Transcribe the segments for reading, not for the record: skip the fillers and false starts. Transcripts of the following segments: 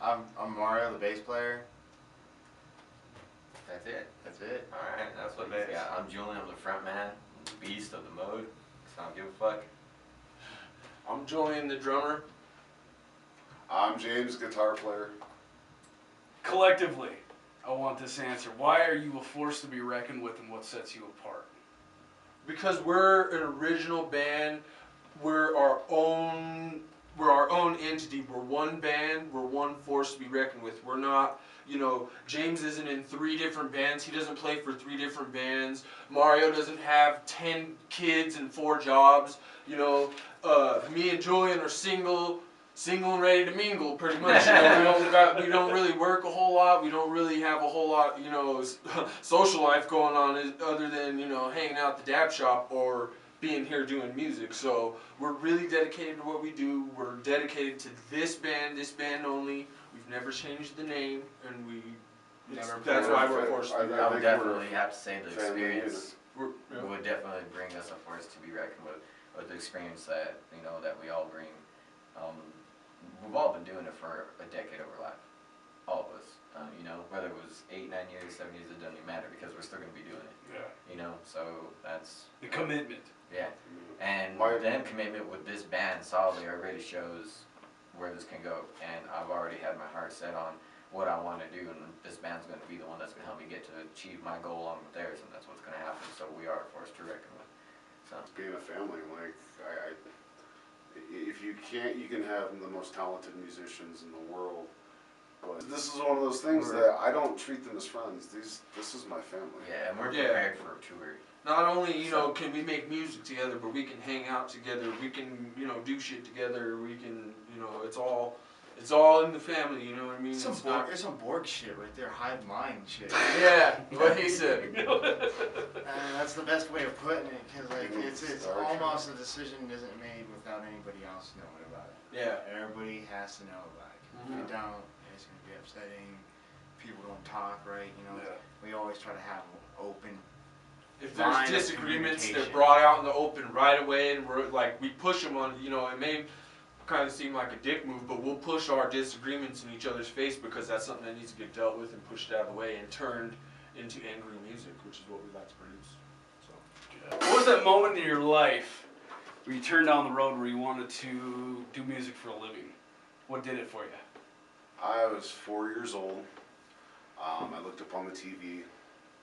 I'm Mario, the bass player. That's it. That's it. Alright, that's what he's got. I'm Julian, I'm the front man, the beast of the mode, so I don't give a fuck. I'm Julian, the drummer. I'm James, guitar player. Collectively, I want this answer. Why are you a force to be reckoned with, and what sets you apart? Because we're an original band. We're our own entity. We're one band. We're one force to be reckoned with. We're not, James isn't in 3 different bands. He doesn't play for 3 different bands. Mario doesn't have 10 kids and 4 jobs. Me and Julian are single and ready to mingle, pretty much. We don't really work a whole lot. We don't really have a whole lot, social life going on other than, hanging out at the dab shop or being here doing music. So we're really dedicated to what we do. We're dedicated to this band only. We've never changed the name, and that's why we're forced to be I would definitely have to say the experience Yeah. would definitely bring us a force to be reckoned with the experience that, that we all bring. We've all been doing it for a decade of our life. All of us. Whether it was 8, 9 years, 7 years, it doesn't even matter because we're still going to be doing it. Yeah. So that's... The commitment. Yeah. And then commitment with this band solidly already shows where this can go. And I've already had my heart set on what I want to do, and this band's going to be the one that's going to help me get to achieve my goal along with theirs, and that's what's going to happen. So we are a force to reckon with. So Being a family, if you can't, you can have the most talented musicians in the world. But this is one of those things that I don't treat them as friends. This is my family. yeah, and we're prepared for a tour. Not only, can we make music together, but we can hang out together. We can, do shit together. We can, it's all in the family. You know what I mean? It's some Borg shit right there, hive mind shit. Yeah, what he said. That's the best way of putting it, because it's almost a decision isn't made without anybody else knowing about it. Yeah. Everybody has to know about it. If you don't, it's going to be upsetting. People don't talk right. We always try to have open. If there's disagreements, they're brought out in the open right away, and we push them on. It may kind of seem like a dick move, but we'll push our disagreements in each other's face because that's something that needs to get dealt with and pushed out of the way and turned into angry music, which is what we like to produce. So. What was that moment in your life where you turned down the road where you wanted to do music for a living? What did it for you? I was 4 years old. I looked up on the TV.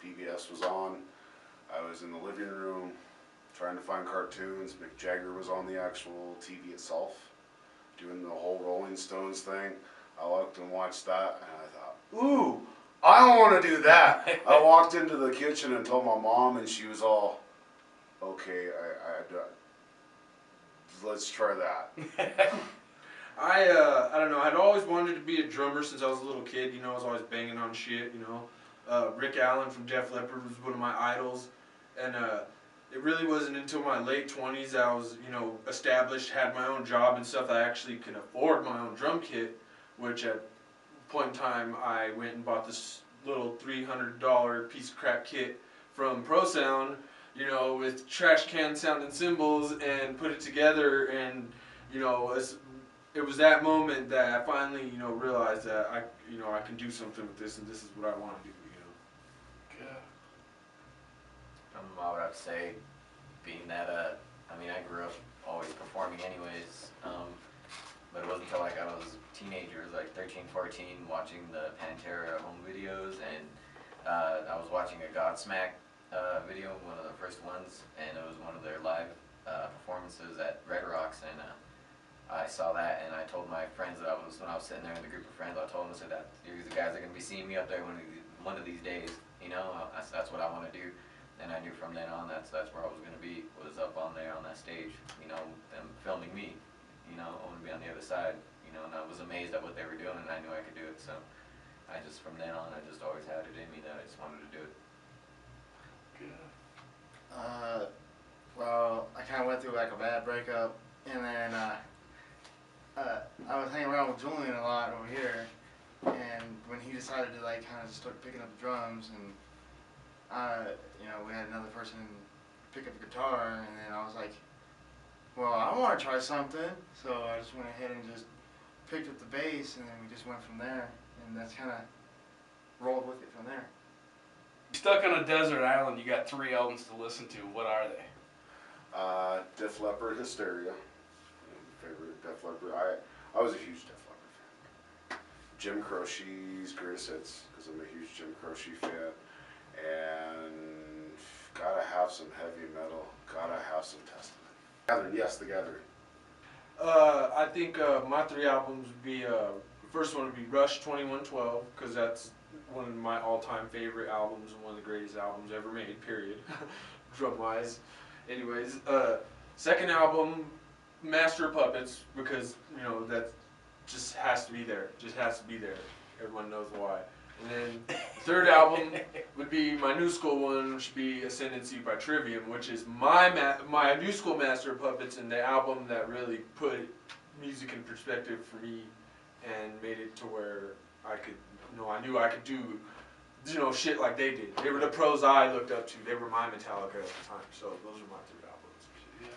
PBS was on. I was in the living room trying to find cartoons. Mick Jagger was on the actual TV itself, doing the whole Rolling Stones thing. I looked and watched that, and I thought, ooh, I don't want to do that. I walked into the kitchen and told my mom, and she was all, okay, let's try that. I don't know. I'd always wanted to be a drummer since I was a little kid. I was always banging on shit. Rick Allen from Def Leppard was one of my idols, and it really wasn't until my late 20s I was, established, had my own job and stuff. I actually could afford my own drum kit, which at a point in time I went and bought this little $300 piece of crap kit from Pro Sound, with trash can sounding cymbals, and put it together, and it was that moment that I finally, realized that I can do something with this, and this is what I want to do. I would have to say, being that, I grew up always performing anyways, but it wasn't until I was a teenager, like 13, 14, watching the Pantera home videos, and I was watching a Godsmack video, one of the first ones, and it was one of their live performances at Red Rocks, and I saw that, and I told my friends when I was sitting there in the group of friends, I told them, I said that these guys are going to be seeing me up there one of these days, that's what I want to do. And I knew from then on that's where I was going to be, was up on there on that stage, them filming me, I want to be on the other side, and I was amazed at what they were doing, and I knew I could do it, so from then on, I just always had it in me that I just wanted to do it. Well, I kind of went through like a bad breakup, and then I was hanging around with Julian a lot over here, and when he decided to kind of just start picking up the drums, and we had another person pick up the guitar, and then I was like, well, I want to try something, so I just went ahead and just picked up the bass, and then we just went from there, and that's kind of rolled with it from there. Stuck on a desert island, you got 3 albums to listen to. What are they? Def Leppard, Hysteria. Favorite Def Leppard. I was a huge Def Leppard fan. Jim Croce's Greatest Hits, because I'm a huge Jim Croce fan. And gotta have some heavy metal. Gotta have some Testament. Gathering, yes, The Gathering. I think my 3 albums would be, the first one would be Rush 2112, because that's one of my all-time favorite albums and one of the greatest albums ever made, period, drum-wise. Anyways, second album, Master of Puppets, because, you know, that just has to be there, everyone knows why. And then the third album would be my new school one, which would be Ascendancy by Trivium, which is my new school Master of Puppets, and the album that really put music in perspective for me and made it to where I could, you know, I knew I could do, you know, shit like they did. They were the pros I looked up to. They were my Metallica at the time. So those are my 3 albums. Yeah.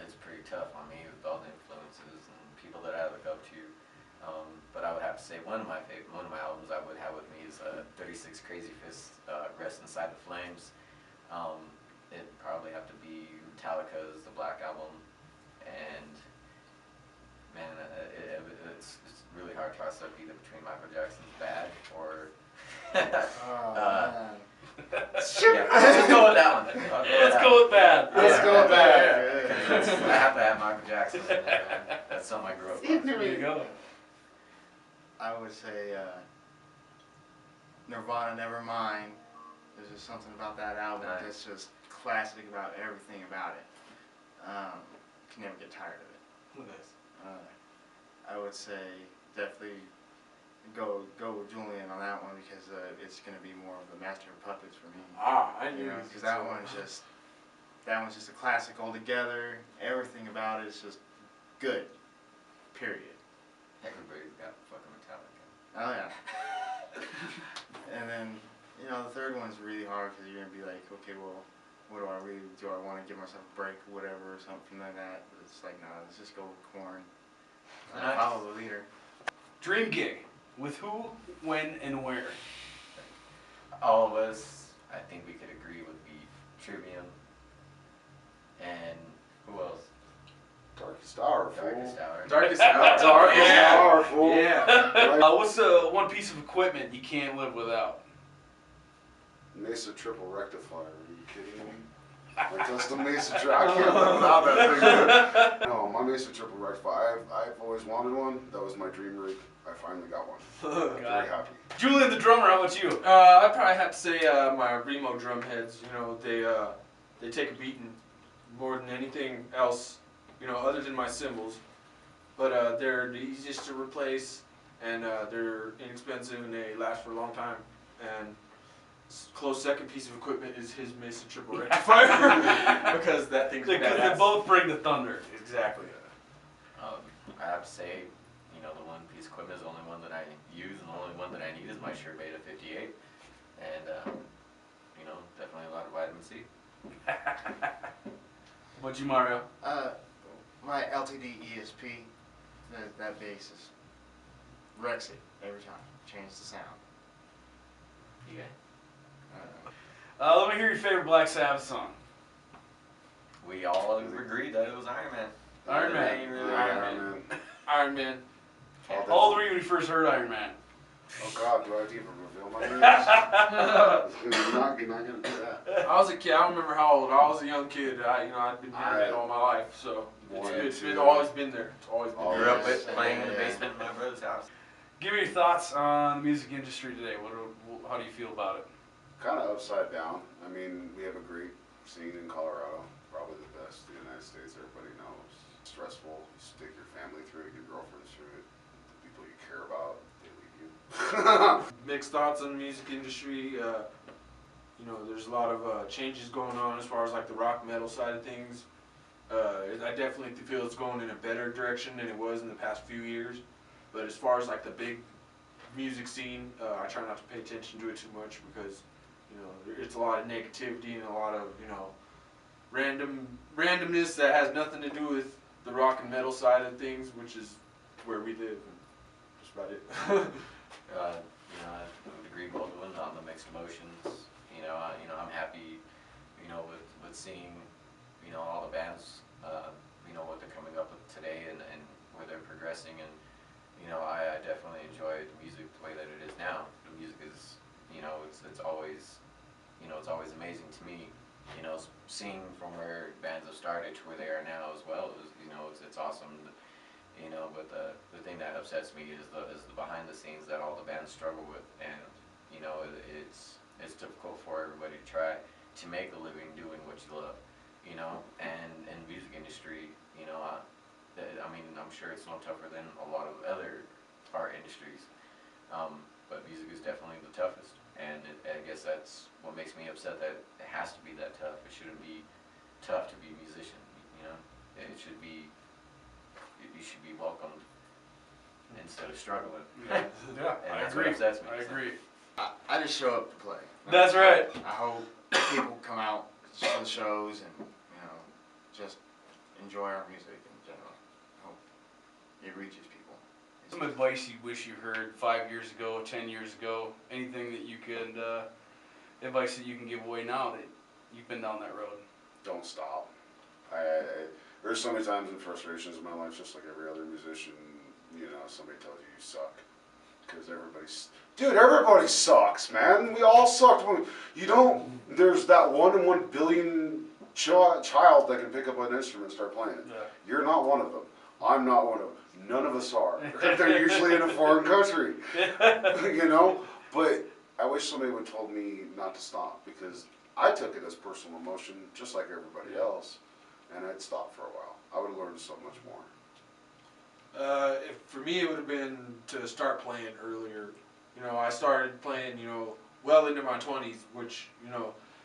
It's pretty tough on me with all the influences and people that I look up to. But I would have to say one of my albums I would have with me is 36 Crazy Fists, Rest Inside the Flames. It'd probably have to be Metallica's The Black Album, and man, it's really hard to toss up either between Michael Jackson's Bad or Man. yeah, let's go with that one. Let's go with Bad. Let's go with that. I have to have Michael Jackson in there, man. That's something I grew up on. There you go. I would say Nirvana, Nevermind. There's just something about that album that's just classic about everything about it. Can never get tired of it. I would say definitely go with Julian on that one, because it's going to be more of the Master of Puppets for me. I knew. Because that one's just a classic altogether. Everything about it is just good. Period. Everybody's got fucking Metallica. Oh yeah. And then, you know, the third one's really hard, because you're gonna be like, okay, well, what do I really do? I want to give myself a break, or whatever, or something like that. But it's like, nah, let's just go with Korn. Nice. Follow the leader. Dream gig. With who, when, and where? All of us, I think we could agree, would be Trivium. And who else? Darkest Hour, fool. Darkest Hour. Darkest Hour. Darkest Yeah. Hour, fool. Yeah. What's one piece of equipment you can't live without? Mesa Triple Rectifier, are you kidding me? My custom Mesa Triple, I can't live without that thing. No, my Mesa Triple Rectifier, I've always wanted one. That was my dream rig. I finally got one. I'm very happy. Julian the drummer, how about you? I'd probably have to say my Remo drum heads. You know, they take a beating more than anything else, you know, other than my cymbals. But they're the easiest to replace, and they're inexpensive, and they last for a long time. And close second piece of equipment is his Mesa Triple Rectifier, because that thing's Because they both bring the thunder. Exactly. I have to say, you know, the one piece of equipment is the only one that I use, and the only one that I need is my Shure Beta 58. And, you know, definitely a lot of vitamin C. What'd you, Mario? My LTD ESP, that bass is wrecks it every time. Change the sound. Yeah. Let me hear your favorite Black Sabbath song. We all agreed that it was Iron Man. Iron Man. Ain't really Iron Man. Iron Man. How old were you when you first heard Iron Man? Oh God, do I have to even reveal my names? You're not gonna do that. I was a kid. I don't remember how old. I was a young kid. I'd been hearing it all my life, so it's always been there. It's always been Grew there. up with playing in the basement of my brother's house. Give me your thoughts on the music industry today. How do you feel about it? Kind of upside down. I mean, we have a great scene in Colorado. Probably the best in the United States. Everybody knows. Stressful. You stick your family through it, your girlfriends through it. The people you care about, they leave you. Mixed thoughts on the music industry. You know, there's a lot of changes going on as far as like the rock metal side of things. I definitely feel it's going in a better direction than it was in the past few years. But as far as like the big music scene, I try not to pay attention to it too much, because, you know, it's a lot of negativity and a lot of, you know, randomness that has nothing to do with the rock and metal side of things, which is where we live. And that's about it. You know, I would agree, Baldwin, on the mixed emotions. I'm happy, with seeing, all the bands, what they're coming up with today and where they're progressing. And, I definitely enjoy the music the way that it is now. The music is, it's always, it's always amazing to me, seeing from where bands have started to where they are now as well. It's awesome. But the thing that upsets me is the behind the scenes that all the bands struggle with, and it's difficult for everybody to try to make a living doing what you love, and in the music industry, I'm sure it's no tougher than a lot of other art industries, but music is definitely the toughest, and I guess that's what makes me upset, that it has to be that tough. It shouldn't be tough to be a musician, it should be. You should be welcomed instead of struggling. Yeah, And I that's agree. what upsets me. I agree. I just show up to play. That's right. I hope people come out to the shows and, just enjoy our music in general. I hope it reaches people. Some advice you wish you heard 5 years ago, 10 years ago, anything that you could, advice that you can give away now that you've been down that road? Don't stop. There's so many times and frustrations in my life, just like every other musician, somebody tells you suck. Because everybody sucks, man. We all sucked. There's that 1 in 1 billion child that can pick up an instrument and start playing it. Yeah. You're not one of them. I'm not one of them. None of us are. They're usually in a foreign country. But I wish somebody would have told me not to stop, because I took it as personal emotion, just like everybody else. And I'd stopped for a while. I would have learned so much more. For me, it would have been to start playing earlier. I started playing, well into my 20s, which,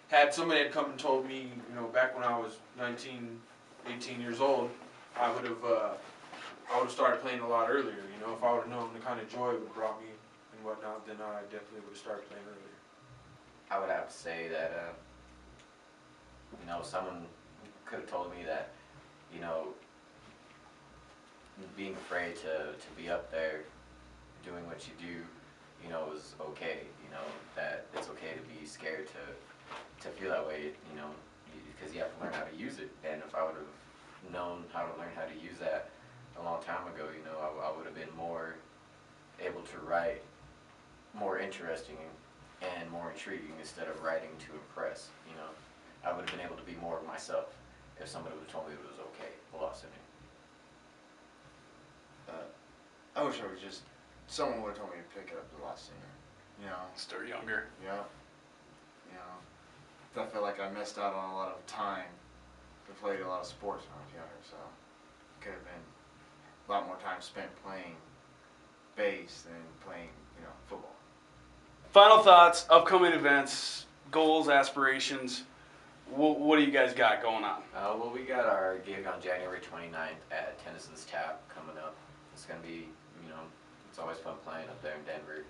had somebody had come and told me, back when I was 19, 18 years old, I would have started playing a lot earlier. If I would have known the kind of joy it would have brought me and whatnot, then I definitely would have started playing earlier. I would have to say that, someone could have told me that, being afraid to be up there doing what you do, is okay, that it's okay to be scared to feel that way, because you have to learn how to use it. And if I would have known how to learn how to use that a long time ago, I would have been more able to write more interesting and more intriguing instead of writing to impress, I would have been able to be more of myself if somebody would have told me it was okay, philosophy. I wish someone would have told me to pick it up a lot sooner. Start younger. Yeah. I feel like I missed out on a lot of time to play a lot of sports when I was younger, so it could have been a lot more time spent playing bass than playing, football. Final thoughts, upcoming events, goals, aspirations. What do you guys got going on? Well, we got our gig on January 29th at Tennyson's Tap coming up. It's going to be, it's always fun playing up there in Denver.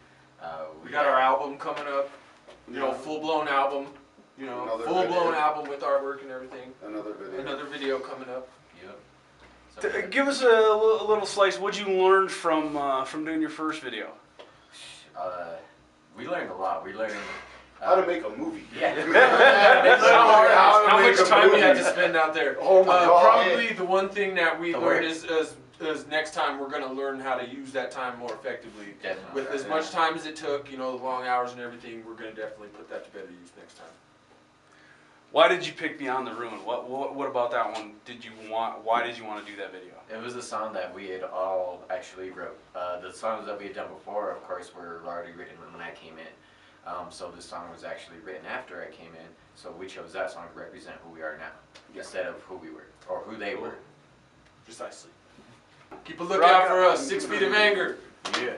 We got our album coming up, full-blown album, full-blown album with artwork and everything. Another video coming up. Yep. Give us a little slice. What'd you learn from doing your first video? We learned a lot. We learned How to make a movie. Yeah. How much time you had to spend out there? Oh my God. Probably the one thing that we learned is next time we're going to learn how to use that time more effectively. Definitely. With as much time as it took, the long hours and everything, we're going to definitely put that to better use next time. Why did you pick Beyond the Ruin? What about that one did you want? Why did you want to do that video? It was a song that we had all actually wrote. The songs that we had done before, of course, were already written when I came in. So this song was actually written after I came in. So we chose that song to represent who we are now, instead of who we were or who they were. Precisely. Keep a lookout for us. 6 Feet of Anger. Yeah.